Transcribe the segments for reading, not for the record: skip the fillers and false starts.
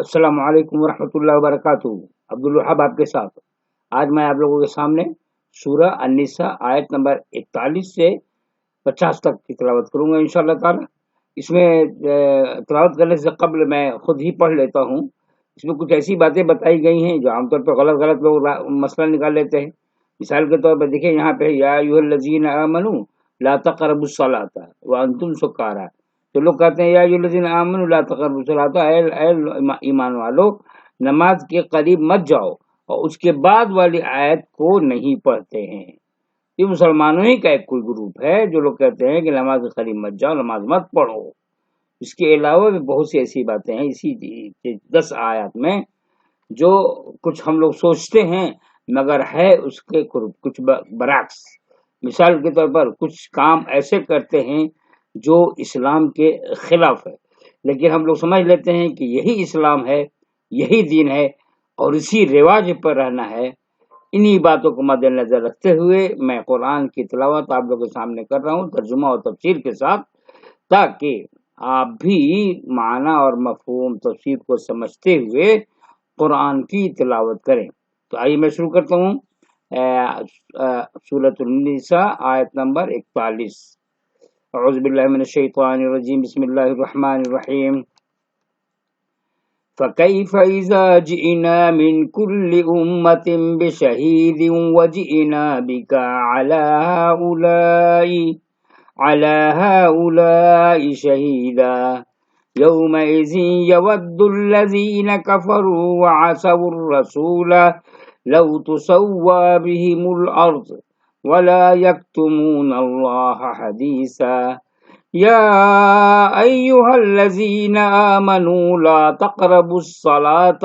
السلام علیکم ورحمۃ اللہ وبرکاتہ۔ عبدالوہاب آپ کے ساتھ آج میں آپ لوگوں کے سامنے سورہ النساء آیت نمبر 41 سے 50 تک کی تلاوت کروں گا انشاءاللہ تعالی۔ اس میں تلاوت کرنے سے قبل میں خود ہی پڑھ لیتا ہوں۔ اس میں کچھ ایسی باتیں بتائی گئی ہیں جو عام طور پر غلط لوگ مسئلہ نکال لیتے ہیں۔ مثال کے طور پر دیکھیں یہاں پہ یا ایھا الذین آمنوا لا تقربوا الصلاۃ وانتم سکارى، تو لوگ کہتے ہیں یا ایھا الذین آمنوا لا تقربوا الصلاۃ، اے ایمان والو نماز کے قریب مت جاؤ، اور اس کے بعد والی آیت کو نہیں پڑھتے ہیں۔ یہ مسلمانوں ہی کا ایک کوئی گروپ ہے جو لوگ کہتے ہیں کہ نماز کے قریب مت جاؤ، نماز مت پڑھو۔ اس کے علاوہ بھی بہت سی ایسی باتیں ہیں اسی 10 آیات میں جو کچھ ہم لوگ سوچتے ہیں مگر ہے اس کے کچھ برعکس۔ مثال کے طور پر کچھ کام ایسے کرتے ہیں جو اسلام کے خلاف ہے، لیکن ہم لوگ سمجھ لیتے ہیں کہ یہی اسلام ہے، یہی دین ہے اور اسی رواج پر رہنا ہے۔ انہی باتوں کو مد نظر رکھتے ہوئے میں قرآن کی تلاوت آپ لوگوں کے سامنے کر رہا ہوں ترجمہ اور تفسیر کے ساتھ، تاکہ آپ بھی معنی اور مفہوم تفسیر کو سمجھتے ہوئے قرآن کی تلاوت کریں۔ تو آئیے میں شروع کرتا ہوں سورۃ النساء آیت نمبر 41۔ اعوذ باللہ من الشیطان الرجیم، بسم اللہ الرحمن الرحیم۔ فَكَيْفَ إِذَا جِئْنَا مِنْ كُلِّ أُمَّةٍ بِشَهِيدٍ وَجِئْنَا بِكَ عَلَى هَؤُلَاءِ شَهِيدًا يَوْمَئِذٍ يَوَدُّ الَّذِينَ كَفَرُوا وَعَصَوُا الرَّسُولَ لَوْ تُسَوَّىٰ بِهِمُ الْأَرْضُ وَلَا يَكْتُمُونَ اللَّهَ حَدِيثًا یا ایھا الذین آمنوا لا تقربوا الصلاۃ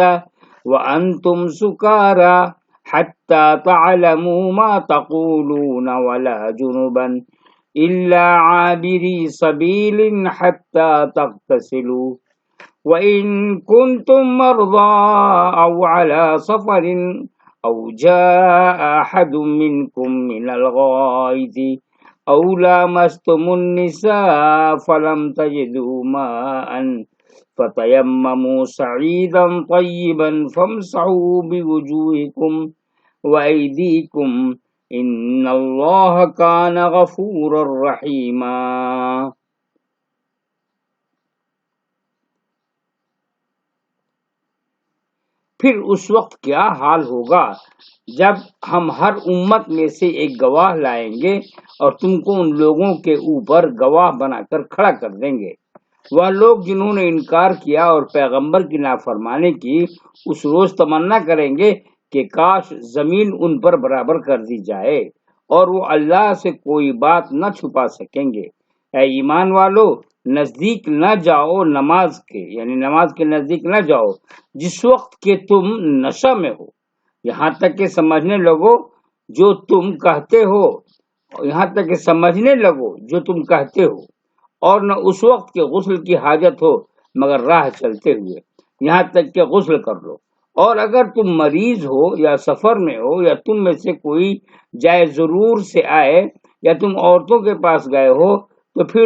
وانتم سکارى حتى تعلموا ما تقولون ولا جنبا الا عابری سبیل حتى تغتسلوا وإن كنتم مرضى أو على سفر أو جاء أحد منكم من الغائط أو لامستم النساء فلم تجدوا ماء فتيمموا صعيدا طيبا فامسحوا بوجوهكم وأيديكم إن الله كان غفورا رحيما۔ پھر اس وقت کیا حال ہوگا جب ہم ہر امت میں سے ایک گواہ لائیں گے اور تم کو ان لوگوں کے اوپر گواہ بنا کر کھڑا کر دیں گے۔ وہ لوگ جنہوں نے انکار کیا اور پیغمبر کی نافرمانی کی اس روز تمنا کریں گے کہ کاش زمین ان پر برابر کر دی جائے، اور وہ اللہ سے کوئی بات نہ چھپا سکیں گے۔ اے ایمان والو نزدیک نہ جاؤ نماز کے، یعنی نماز کے نزدیک نہ جاؤ جس وقت کہ تم نشہ میں ہو، یہاں تک کہ سمجھنے لگو جو تم کہتے ہو، اور نہ اس وقت کے غسل کی حاجت ہو مگر راہ چلتے ہوئے، یہاں تک کہ غسل کر لو۔ اور اگر تم مریض ہو یا سفر میں ہو یا تم میں سے کوئی جائے ضرور سے آئے یا تم عورتوں کے پاس گئے ہو تو پھر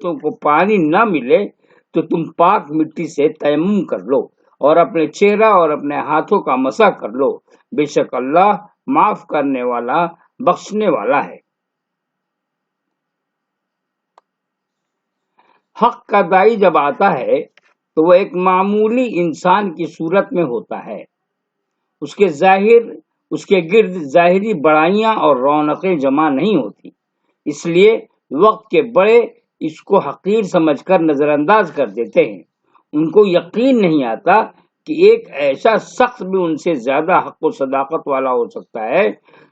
تم کو پانی نہ ملے تو تم پاک مٹی سے تیمم کر لو اور اپنے چہرہ اور اپنے ہاتھوں کا مسح کر لو، بے شک اللہ معاف کرنے والا بخشنے والا ہے۔ حق کا داعی جب آتا ہے تو وہ ایک معمولی انسان کی صورت میں ہوتا ہے۔ اس کے گرد ظاہری بڑائیاں اور رونقیں جمع نہیں ہوتی، اس لیے وقت کے بڑے اس کو حقیر سمجھ کر نظر انداز کر دیتے ہیں۔ ان کو یقین نہیں آتا کہ ایک ایسا شخص بھی ان سے زیادہ حق و صداقت والا ہو سکتا ہے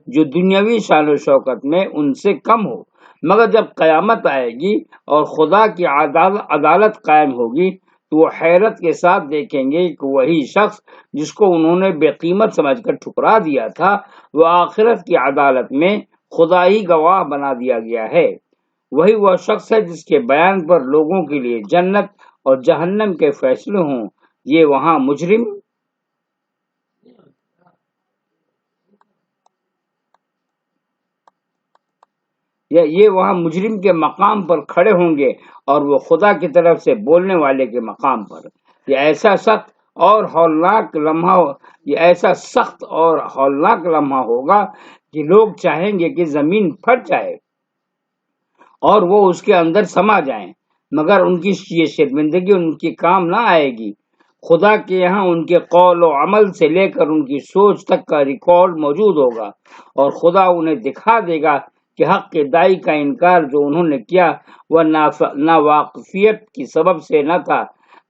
جو دنیاوی شان و شوکت میں ان سے کم ہو، مگر جب قیامت آئے گی اور خدا کی عدالت قائم ہوگی تو وہ حیرت کے ساتھ دیکھیں گے کہ وہی شخص جس کو انہوں نے بے قیمت سمجھ کر ٹھکرا دیا تھا وہ آخرت کی عدالت میں خدا ہی گواہ بنا دیا گیا ہے۔ وہی وہ شخص ہے جس کے بیان پر لوگوں کے لیے جنت اور جہنم کے فیصلے ہوں۔ یہ وہاں مجرم کے مقام پر کھڑے ہوں گے اور وہ خدا کی طرف سے بولنے والے کے مقام پر۔ یہ ایسا سخت اور ہولناک لمحہ ہوگا کہ لوگ چاہیں گے کہ زمین پھٹ جائے اور وہ اس کے اندر سما جائیں، مگر ان کی یہ شرمندگی ان کے کام نہ آئے گی۔ خدا کے یہاں ان کے قول و عمل سے لے کر ان کی سوچ تک کا ریکارڈ موجود ہوگا، اور خدا انہیں دکھا دے گا کہ حق کے داعی کا انکار جو انہوں نے کیا وہ ناواقفیت کی سبب سے نہ تھا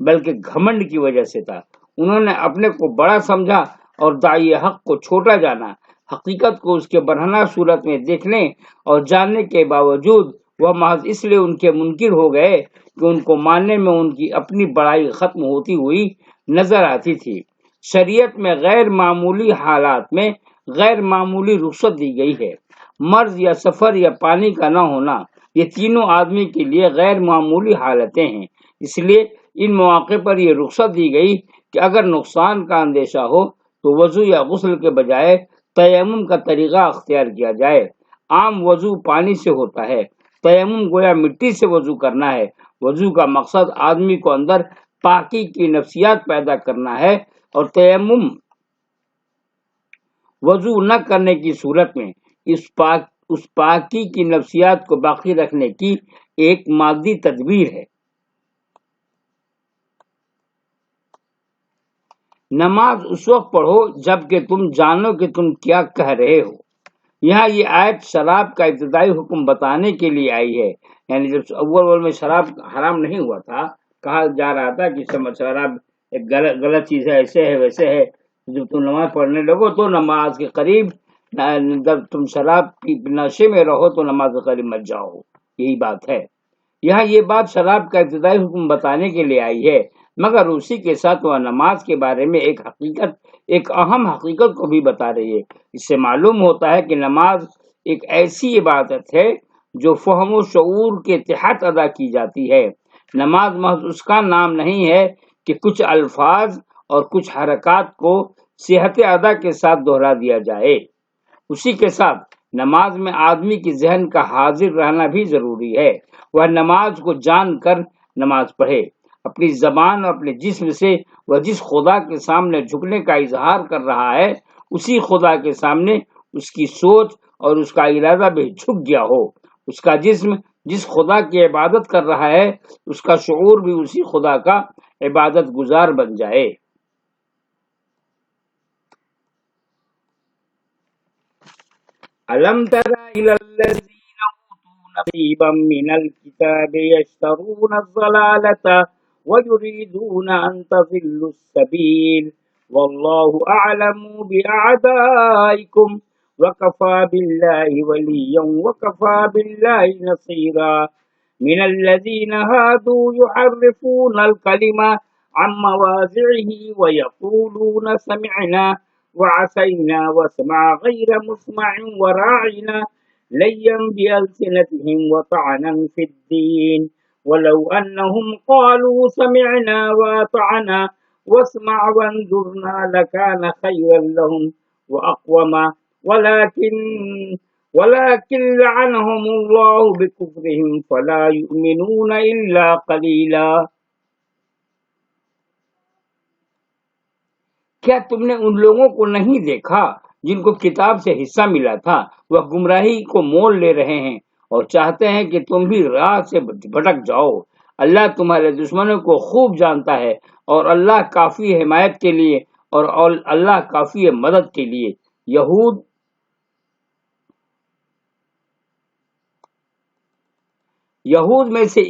بلکہ گھمنڈ کی وجہ سے تھا۔ انہوں نے اپنے کو بڑا سمجھا اور داعی حق کو چھوٹا جانا۔ حقیقت کو اس کے برہنہ صورت میں دیکھنے اور جاننے کے باوجود وہ محض اس لیے ان کے منکر ہو گئے کہ ان کو ماننے میں ان کی اپنی بڑائی ختم ہوتی ہوئی نظر آتی تھی۔ شریعت میں غیر معمولی حالات میں غیر معمولی رخصت دی گئی ہے۔ مرض یا سفر یا پانی کا نہ ہونا، یہ تینوں آدمی کے لیے غیر معمولی حالتیں ہیں، اس لیے ان مواقع پر یہ رخصت دی گئی کہ اگر نقصان کا اندیشہ ہو تو وضو یا غسل کے بجائے تیمم کا طریقہ اختیار کیا جائے۔ عام وضو پانی سے ہوتا ہے، تیمم گویا مٹی سے وضو کرنا ہے۔ وضو کا مقصد آدمی کو اندر پاکی کی نفسیات پیدا کرنا ہے، اور تیمم وضو نہ کرنے کی صورت میں اس پاکی کی نفسیات کو باقی رکھنے کی ایک مادی تدبیر ہے۔ نماز اس وقت پڑھو جب کہ تم جانو کہ تم کیا کہہ رہے ہو۔ یہاں یہ آیت شراب کا ابتدائی حکم بتانے کے لیے آئی ہے، یعنی جب اول میں شراب حرام نہیں ہوا تھا، کہا جا رہا تھا کہ شراب ایک غلط چیز ہے، ایسے ہے ویسے ہے، جب تم نماز پڑھنے لگو تو نماز کے قریب، جب تم شراب کی نشے میں رہو تو نماز کے قریب مت جاؤ، یہی بات ہے۔ یہاں یہ بات شراب کا ابتدائی حکم بتانے کے لیے آئی ہے، مگر اسی کے ساتھ وہ نماز کے بارے میں ایک اہم حقیقت کو بھی بتا رہی ہے۔ اس سے معلوم ہوتا ہے کہ نماز ایک ایسی عبادت ہے جو فہم و شعور کے تحت ادا کی جاتی ہے۔ نماز محض اس کا نام نہیں ہے کہ کچھ الفاظ اور کچھ حرکات کو صحت ادا کے ساتھ دہرا دیا جائے۔ اسی کے ساتھ نماز میں آدمی کی ذہن کا حاضر رہنا بھی ضروری ہے۔ وہ نماز کو جان کر نماز پڑھے، اپنی زبان اور اپنے جسم سے وہ جس خدا کے سامنے جھکنے کا اظہار کر رہا ہے، اسی خدا کے سامنے اس کی سوچ اور اس کا ارادہ بھی جھک گیا ہو۔ اس کا جسم جس خدا کی عبادت کر رہا ہے، اس کا شعور بھی اسی خدا کا عبادت گزار بن جائے۔ أَلَمْ تَرَ إِلَى الَّذِينَ أُوتُوا نَصِيبًا مِنَ الْكِتَابِ يَشْتَرُونَ الضَّلَالَةَ وَيُرِيدُونَ أَن تَضِلُّوا السَّبِيلَ وَاللَّهُ أَعْلَمُ بِأَعْدَائِكُمْ وَكَفَى بِاللَّهِ وَلِيًّا وَكَفَى بِاللَّهِ نَصِيرًا مِنَ الَّذِينَ هَادُوا يُحَرِّفُونَ الْكَلِمَ عَن مَّوَاضِعِهِ وَيَقُولُونَ سَمِعْنَا وَعَصَيْنَا وَاسْمَعْ غَيْرَ مُسْمَعٍ وَرَاعِنَا لَيًّا بِأَلْسِنَتِهِمْ وَطَعْنًا فِي الدِّينِ وَلَوْ أَنَّهُمْ قَالُوا سَمِعْنَا وَأَطَعْنَا وَاسْمَعْ وَانظُرْنَا لَكَانَ خَيْرًا لَّهُمْ وَأَقْوَمَ وَلَكِنْ لَعَنَهُمُ اللَّهُ بِكُفْرِهِمْ فَلَا يُؤْمِنُونَ إِلَّا قَلِيلًا۔ کیا تم نے ان لوگوں کو نہیں دیکھا جن کو کتاب سے حصہ ملا تھا؟ وہ گمراہی کو مول لے رہے ہیں اور چاہتے ہیں کہ تم بھی راہ سے بھٹک جاؤ۔ اللہ تمہارے دشمنوں کو خوب جانتا ہے، اور اللہ کافی ہے حمایت کے لیے، اور اللہ کافی ہے مدد کے لیے۔ یہود میں سے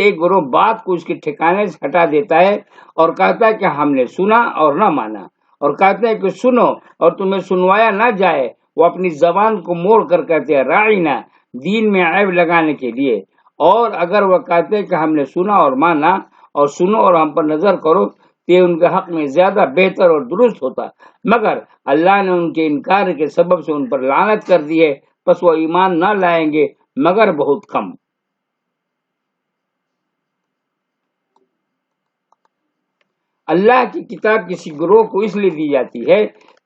ایک گروہ بات کو اس کے ٹھکانے سے ہٹا دیتا ہے اور کہتا ہے کہ ہم نے سنا اور نہ مانا، اور کہتے ہیں کہ سنو اور تمہیں سنوایا نہ جائے۔ وہ اپنی زبان کو موڑ کر کہتے ہیں راعینا، دین میں عیب لگانے کے لیے، اور اگر وہ کہتے ہیں کہ ہم نے سنا اور مانا اور سنو اور ہم پر نظر کرو تو یہ ان کے حق میں زیادہ بہتر اور درست ہوتا، مگر اللہ نے ان کے انکار کے سبب سے ان پر لعنت کر دی ہے، پس وہ ایمان نہ لائیں گے مگر بہت کم۔ اللہ کی کتاب کسی گروہ کو اس لیے دی جاتی ہے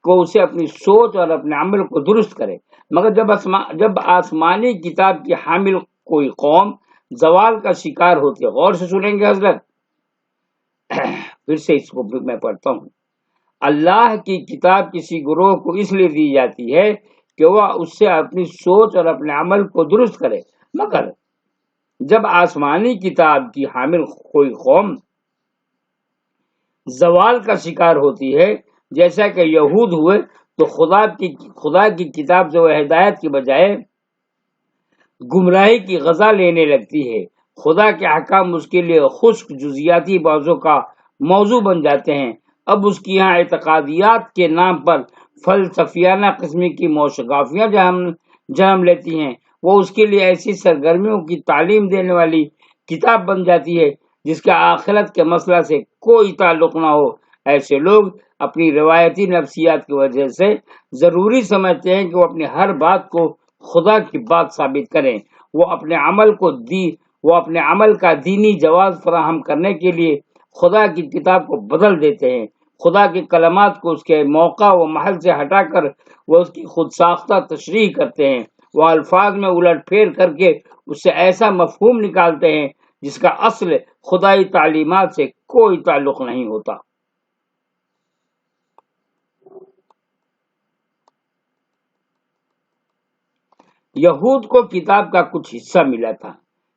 کہ اسے اپنی سوچ اور اپنے عمل کو درست کرے، مگر جب آسمانی کتاب کی حامل کوئی قوم زوال کا شکار ہوتی ہے۔ غور سے سنیں گے حضرت، پھر سے اس کو میں پڑھتا ہوں۔ اللہ کی کتاب کسی گروہ کو اس لیے دی جاتی ہے کہ وہ اس سے اپنی سوچ اور اپنے عمل کو درست کرے، مگر جب آسمانی کتاب کی حامل کوئی قوم زوال کا شکار ہوتی ہے، جیسا کہ یہود ہوئے، تو خدا کی کتاب سے وہ ہدایت کی بجائے گمراہی کی غذا لینے لگتی ہے۔ خدا کے احکام اس کے لیے خشک جزیاتی بازوں کا موضوع بن جاتے ہیں۔ اب اس کی یہاں اعتقادیات کے نام پر فلسفیانہ قسم کی موشگافیاں جنم لیتی ہیں۔ وہ اس کے لیے ایسی سرگرمیوں کی تعلیم دینے والی کتاب بن جاتی ہے جس کا آخرت کے مسئلہ سے کوئی تعلق نہ ہو۔ ایسے لوگ اپنی روایتی نفسیات کی وجہ سے ضروری سمجھتے ہیں کہ وہ اپنی ہر بات کو خدا کی بات ثابت کریں۔ وہ اپنے عمل کا دینی جواز فراہم کرنے کے لیے خدا کی کتاب کو بدل دیتے ہیں۔ خدا کی کلمات کو اس کے موقع و محل سے ہٹا کر وہ اس کی خود ساختہ تشریح کرتے ہیں۔ وہ الفاظ میں الٹ پھیر کر کے اس سے ایسا مفہوم نکالتے ہیں جس کا اصل خدائی تعلیمات سے کوئی تعلق نہیں ہوتا۔ یہود کو کتاب کا کچھ حصہ ملا تھا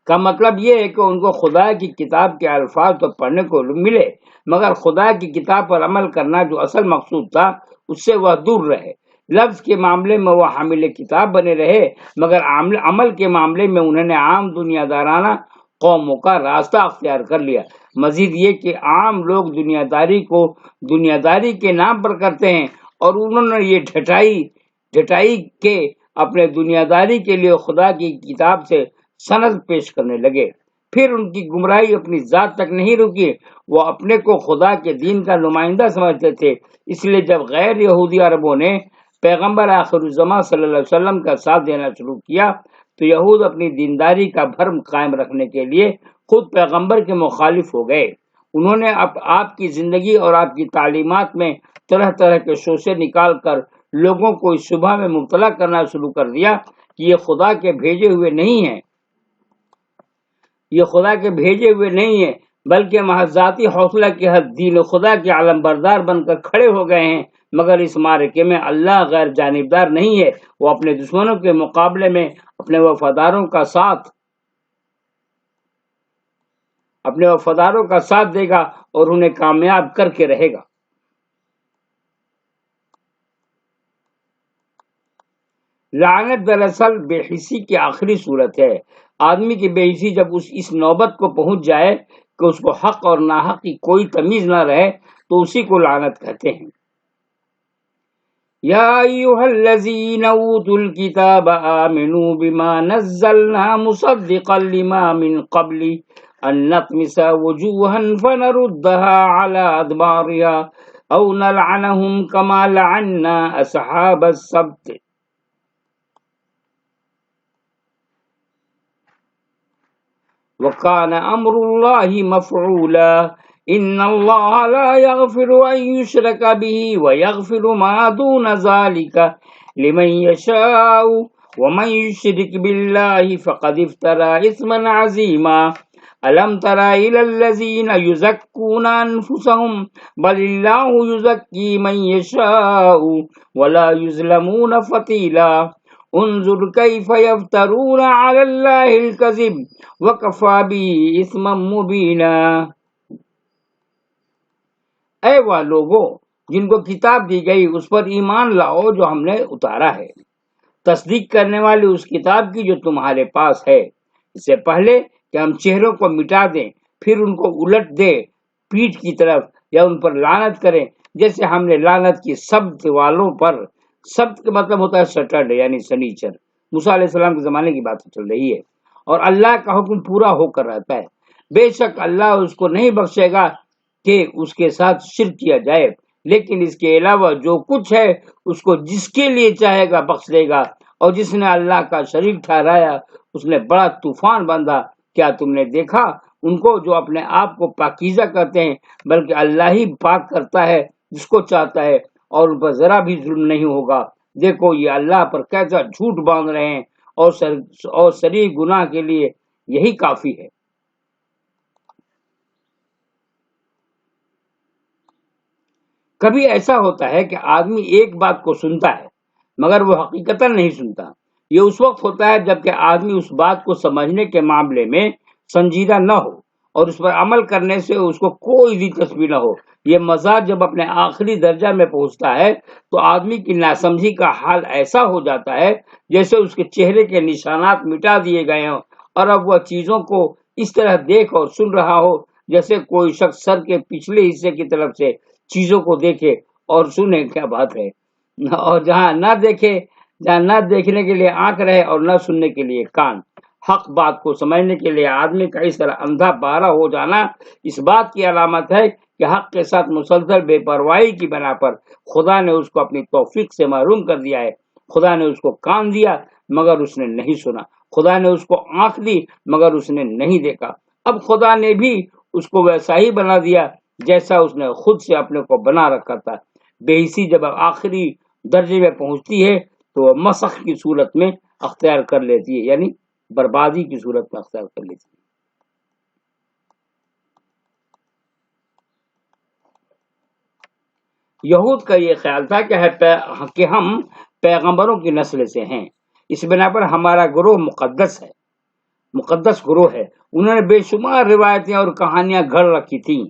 کا مطلب یہ ہے کہ ان کو خدا کی کتاب کے الفاظ تو پڑھنے کو ملے، مگر خدا کی کتاب پر عمل کرنا جو اصل مقصود تھا اس سے وہ دور رہے۔ لفظ کے معاملے میں وہ حامل کتاب بنے رہے، مگر عمل کے معاملے میں انہوں نے عام دنیا دارانہ قوموں کا راستہ اختیار کر لیا۔ مزید یہ کہ عام لوگ دنیا داری کو دنیا داری کے نام پر کرتے ہیں، اور انہوں نے یہ ڈھٹائی کے اپنے دنیا داری کے لیے خدا کی کتاب سے سند پیش کرنے لگے۔ پھر ان کی گمراہی اپنی ذات تک نہیں رکی، وہ اپنے کو خدا کے دین کا نمائندہ سمجھتے تھے۔ اس لیے جب غیر یہودی عربوں نے پیغمبر آخر الزماں صلی اللہ علیہ وسلم کا ساتھ دینا شروع کیا تو یہود اپنی دینداری کا بھرم قائم رکھنے کے لیے خود پیغمبر کے مخالف ہو گئے۔ انہوں نے آپ کی زندگی اور آپ کی تعلیمات میں طرح طرح کے شوشے نکال کر لوگوں کو اس شبہ میں مبتلا کرنا شروع کر دیا کہ یہ خدا کے بھیجے ہوئے نہیں ہیں، بلکہ محض ذاتی حوصلہ کے حد دین خدا کے علم بردار بن کر کھڑے ہو گئے ہیں۔ مگر اس معرکے میں اللہ غیر جانبدار نہیں ہے، وہ اپنے دشمنوں کے مقابلے میں اپنے وفاداروں کا ساتھ دے گا اور انہیں کامیاب کر کے رہے گا۔ لعنت دراصل بے حسی کی آخری صورت ہے۔ آدمی کی بے حسی جب اس نوبت کو پہنچ جائے کہ اس کو حق اور ناحق کی کوئی تمیز نہ رہے تو اسی کو لعنت کہتے ہیں۔ یا ایھا الذین اوتوا الکتاب آمنوا بما نزلنا مصدقا لما من قبل ان نطمس وجوہا فنردها على ادبارها او نلعنهم كما لعنا اصحاب السبت وَكَانَ أَمْرُ اللَّهِ مَفْعُولًا إِنَّ اللَّهَ لَا يَغْفِرُ أَن يُشْرَكَ بِهِ وَيَغْفِرُ مَا دُونَ ذَلِكَ لِمَن يَشَاءُ وَمَن يُشْرِكْ بِاللَّهِ فَقَدِ افْتَرَىٰ إِثْمًا عَظِيمًا أَلَمْ تَرَ إِلَى الَّذِينَ يُزَكُّونَ أَنفُسَهُم بَلِ اللَّهُ يُزَكِّي مَن يَشَاءُ وَلَا يُظْلَمُونَ فَتِيلًا انظر کیف یفترون علی اللہ الکذب وکفی بہ اثما مبینا۔ اے وہ لوگوں جن کو کتاب دی گئی اس پر ایمان لاؤ جو ہم نے اتارا ہے، تصدیق کرنے والی اس کتاب کی جو تمہارے پاس ہے، اس سے پہلے کہ ہم چہروں کو مٹا دیں پھر ان کو الٹ دیں پیٹھ کی طرف یا ان پر لعنت کریں جیسے ہم نے لعنت کی سبت والوں پر۔ سبت کا مطلب ہوتا ہے سیٹرڈے یعنی سنیچر۔ موسیٰ علیہ السلام کے زمانے کی بات چل رہی ہے، اور اللہ کا حکم پورا ہو کر رہتا ہے۔ بے شک اللہ اس کو نہیں بخشے گا کہ اس کے ساتھ شرک کیا جائے، لیکن اس کے علاوہ جو کچھ ہے اس کو جس کے لیے چاہے گا بخش دے گا، اور جس نے اللہ کا شریک ٹھہرایا اس نے بڑا طوفان باندھا۔ کیا تم نے دیکھا ان کو جو اپنے آپ کو پاکیزہ کرتے ہیں، بلکہ اللہ ہی پاک کرتا ہے جس کو چاہتا ہے، اور ان پر ذرا بھی ظلم نہیں ہوگا۔ دیکھو یہ اللہ پر کیسا جھوٹ باندھ رہے ہیں اور صریح گناہ کے لیے یہی کافی ہے۔ کبھی ایسا ہوتا ہے کہ آدمی ایک بات کو سنتا ہے مگر وہ حقیقتاً نہیں سنتا۔ یہ اس وقت ہوتا ہے جبکہ آدمی اس بات کو سمجھنے کے معاملے میں سنجیدہ نہ ہو اور اس پر عمل کرنے سے اس کو کوئی دلچسپی نہ ہو۔ یہ مزاج جب اپنے آخری درجہ میں پہنچتا ہے تو آدمی کی ناسمجھی کا حال ایسا ہو جاتا ہے جیسے اس کے چہرے کے نشانات مٹا دیے گئے ہوں اور اب وہ چیزوں کو اس طرح دیکھ اور سن رہا ہو جیسے کوئی شخص سر کے پچھلے حصے کی طرف سے چیزوں کو دیکھے اور سنے۔ کیا بات ہے! اور جہاں نہ دیکھنے کے لیے آنکھ رہے اور نہ سننے کے لیے کان۔ حق بات کو سمجھنے کے لیے آدمی کا اس طرح اندھا بہرا ہو جانا اس بات کی علامت ہے کہ حق کے ساتھ مسلسل بے پرواہی کی بنا پر خدا نے اس کو اپنی توفیق سے محروم کر دیا ہے۔ خدا نے اس کو کان دیا مگر اس نے نہیں سنا، خدا نے اس کو آنکھ دی مگر اس نے نہیں دیکھا۔ اب خدا نے بھی اس کو ویسا ہی بنا دیا جیسا اس نے خود سے اپنے کو بنا رکھا تھا۔ بے حسی جب آخری درجے میں پہنچتی ہے تو وہ مسخ کی صورت میں اختیار کر لیتی ہے، یعنی بربادی کی صورت میں اختیار کر لیتی ہے۔ یہود کا یہ خیال تھا کہ ہم پیغمبروں کی نسل سے ہیں، اس بنا پر ہمارا گروہ مقدس گروہ ہے۔ انہوں نے بے شمار روایتیں اور کہانیاں گھڑ رکھی تھیں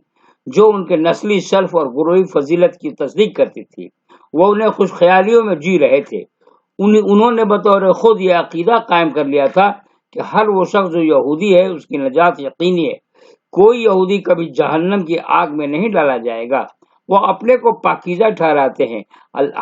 جو ان کے نسلی شرف اور گروہی فضیلت کی تصدیق کرتی تھی۔ وہ انہیں خوش خیالیوں میں جی رہے تھے۔ انہوں نے بطور خود یہ عقیدہ قائم کر لیا تھا کہ ہر وہ شخص جو یہودی ہے اس کی نجات یقینی ہے۔ کوئی یہودی کبھی جہنم کی آگ میں نہیں ڈالا جائے گا۔ وہ اپنے کو پاکیزہ ٹھہراتے ہیں،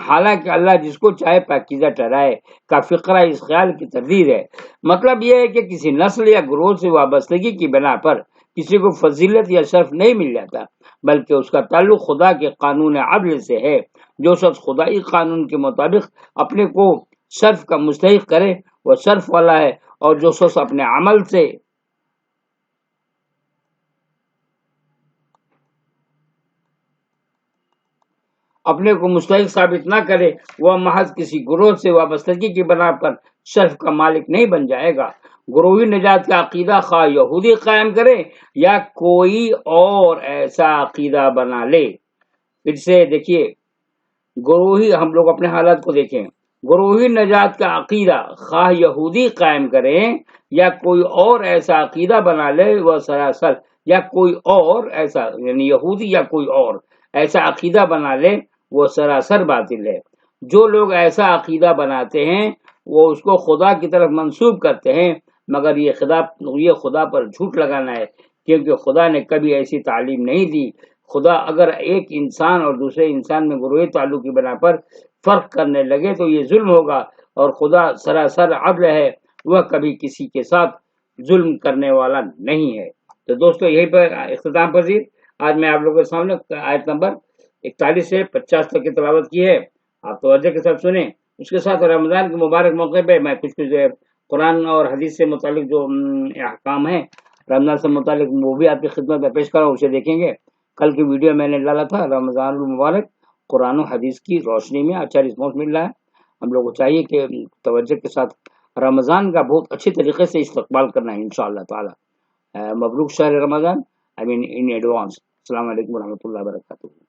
حالانکہ اللہ جس کو چاہے پاکیزہ ٹھہرائے کا فقرہ اس خیال کی تردید ہے۔ مطلب یہ ہے کہ کسی نسل یا گروہ سے وابستگی کی بنا پر کسی کو فضیلت یا شرف نہیں مل جاتا، بلکہ اس کا تعلق خدا کے قانون عدل سے ہے۔ جو شخص خدائی قانون کے مطابق اپنے کو شرف کا مستحق کرے وہ شرف والا ہے، اور جو شخص اپنے عمل سے اپنے کو مستحق ثابت نہ کرے وہ محض کسی گروہ سے وابستگی کی بنا پر شرف کا مالک نہیں بن جائے گا۔ گروہی نجات کا عقیدہ خواہ یہودی قائم کرے یا کوئی اور ایسا عقیدہ بنا لے۔ پھر سے دیکھیے، ہم لوگ اپنے حالات کو دیکھیں۔ گروہی نجات کا عقیدہ خواہ یہودی قائم کریں یا کوئی اور ایسا عقیدہ بنا لے وہ سراسر یا کوئی اور ایسا یعنی یہودی یا کوئی اور ایسا عقیدہ بنا لے وہ سراسر باطل ہے۔ جو لوگ ایسا عقیدہ بناتے ہیں وہ اس کو خدا کی طرف منسوب کرتے ہیں، مگر یہ خدا پر جھوٹ لگانا ہے، کیونکہ خدا نے کبھی ایسی تعلیم نہیں دی۔ خدا اگر ایک انسان اور دوسرے انسان میں گروہی تعلق کی بنا پر فرق کرنے لگے تو یہ ظلم ہوگا، اور خدا سراسر عدل ہے، وہ کبھی کسی کے ساتھ ظلم کرنے والا نہیں ہے۔ تو دوستو یہی پر اختتام پذیر آج میں آپ لوگوں کے سامنے آیت نمبر 41 سے 50 تک کی تلاوت کی ہے۔ آپ توجہ کے ساتھ سنیں۔ اس کے ساتھ رمضان کے مبارک موقع پہ میں کچھ قرآن اور حدیث سے متعلق جو احکام ہیں رمضان سے متعلق وہ بھی آپ کی خدمت میں پیش کر رہا ہوں، اسے دیکھیں گے۔ کل کی ویڈیو میں نے ڈالا تھا رمضان المبارک قرآن و حدیث کی روشنی میں، اچھا رسپانس مل رہا ہے۔ ہم لوگوں کو چاہیے کہ توجہ کے ساتھ رمضان کا بہت اچھی طریقے سے استقبال کرنا ہے انشاءاللہ تعالی۔ مبروک شہر رمضان، ان ایڈوانس۔ السلام علیکم ورحمۃ اللہ وبرکاتہ۔